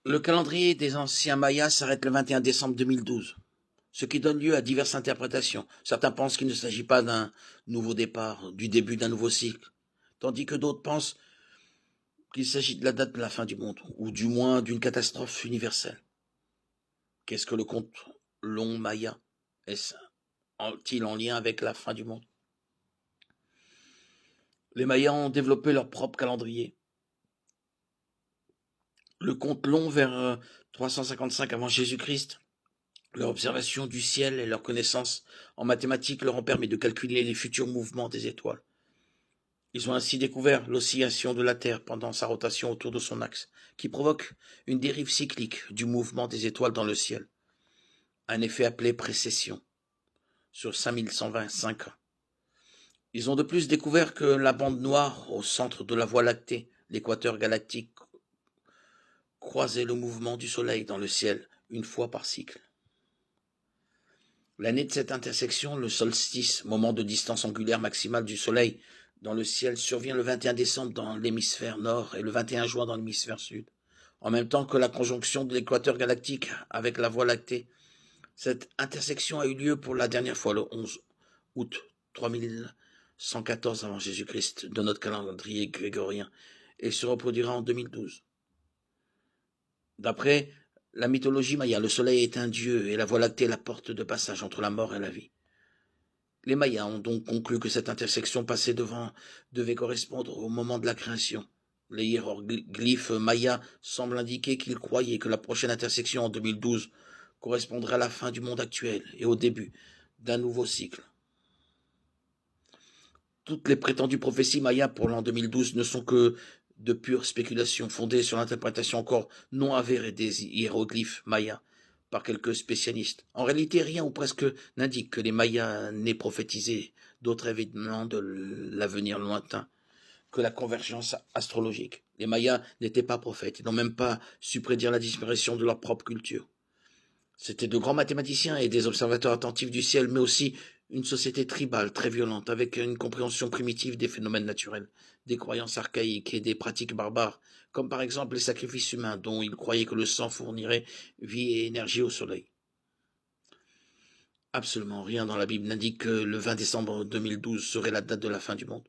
Le calendrier des anciens Mayas s'arrête le 21 décembre 2012, ce qui donne lieu à diverses interprétations. Certains pensent qu'il ne s'agit pas d'un nouveau départ, du début d'un nouveau cycle, tandis que d'autres pensent qu'il s'agit de la date de la fin du monde, ou du moins d'une catastrophe universelle. Qu'est-ce que le compte long Maya? Est-il en lien avec la fin du monde? Les Mayas ont développé leur propre calendrier. Le compte long vers 355 avant Jésus-Christ. Leur observation du ciel et leur connaissance en mathématiques leur ont permis de calculer les futurs mouvements des étoiles. Ils ont ainsi découvert l'oscillation de la Terre pendant sa rotation autour de son axe, qui provoque une dérive cyclique du mouvement des étoiles dans le ciel, un effet appelé précession, sur 5125 ans. Ils ont de plus découvert que la bande noire au centre de la Voie lactée, l'équateur galactique, croisait le mouvement du Soleil dans le ciel une fois par cycle. L'année de cette intersection, le solstice, moment de distance angulaire maximale du Soleil dans le ciel, survient le 21 décembre dans l'hémisphère nord et le 21 juin dans l'hémisphère sud, en même temps que la conjonction de l'équateur galactique avec la Voie lactée. Cette intersection a eu lieu pour la dernière fois le 11 août 3114 avant Jésus-Christ de notre calendrier grégorien et se reproduira en 2012. D'après la mythologie maya, le soleil est un dieu et la Voie lactée la porte de passage entre la mort et la vie. Les Mayas ont donc conclu que cette intersection passée devant devait correspondre au moment de la création. Les hiéroglyphes mayas semblent indiquer qu'ils croyaient que la prochaine intersection en 2012 correspondrait à la fin du monde actuel et au début d'un nouveau cycle. Toutes les prétendues prophéties mayas pour l'an 2012 ne sont que de pures spéculations fondées sur l'interprétation encore non avérée des hiéroglyphes mayas par quelques spécialistes. En réalité, rien ou presque n'indique que les Mayas n'aient prophétisé d'autres événements de l'avenir lointain que la convergence astrologique. Les Mayas n'étaient pas prophètes, ils n'ont même pas su prédire la disparition de leur propre culture. C'étaient de grands mathématiciens et des observateurs attentifs du ciel, mais aussi une société tribale très violente, avec une compréhension primitive des phénomènes naturels, des croyances archaïques et des pratiques barbares, comme par exemple les sacrifices humains, dont ils croyaient que le sang fournirait vie et énergie au soleil. Absolument rien dans la Bible n'indique que le 20 décembre 2012 serait la date de la fin du monde.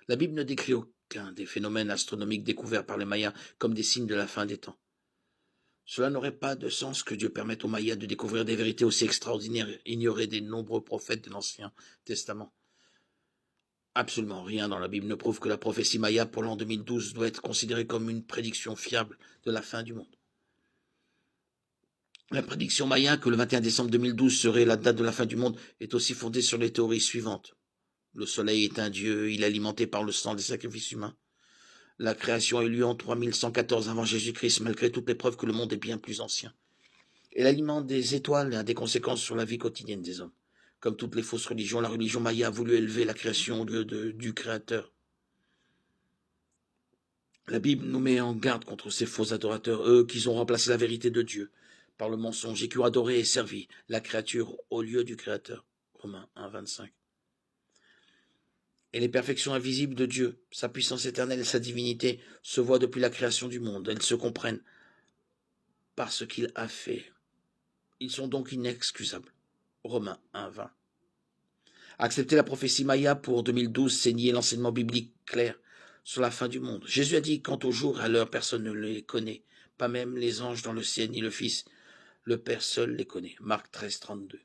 La Bible ne décrit aucun des phénomènes astronomiques découverts par les Mayas comme des signes de la fin des temps. Cela n'aurait pas de sens que Dieu permette aux Mayas de découvrir des vérités aussi extraordinaires ignorées des nombreux prophètes de l'Ancien Testament. Absolument rien dans la Bible ne prouve que la prophétie Maya pour l'an 2012 doit être considérée comme une prédiction fiable de la fin du monde. La prédiction Maya que le 21 décembre 2012 serait la date de la fin du monde est aussi fondée sur les théories suivantes. Le soleil est un dieu, il est alimenté par le sang des sacrifices humains. La création a eu lieu en 3114 avant Jésus-Christ, malgré toutes les preuves que le monde est bien plus ancien. Et l'aliment des étoiles a des conséquences sur la vie quotidienne des hommes. Comme toutes les fausses religions, la religion maya a voulu élever la création au lieu du Créateur. La Bible nous met en garde contre ces faux adorateurs, eux qui ont remplacé la vérité de Dieu par le mensonge et qui ont adoré et servi la créature au lieu du Créateur. Romains 1, 25. Et les perfections invisibles de Dieu, sa puissance éternelle et sa divinité, se voient depuis la création du monde. Elles se comprennent par ce qu'il a fait. Ils sont donc inexcusables. Romains 1, 20. Accepter la prophétie Maya pour 2012, c'est nier l'enseignement biblique clair sur la fin du monde. Jésus a dit, quant au jour et à l'heure, personne ne les connaît, pas même les anges dans le ciel ni le Fils. Le Père seul les connaît. Marc 13, 32.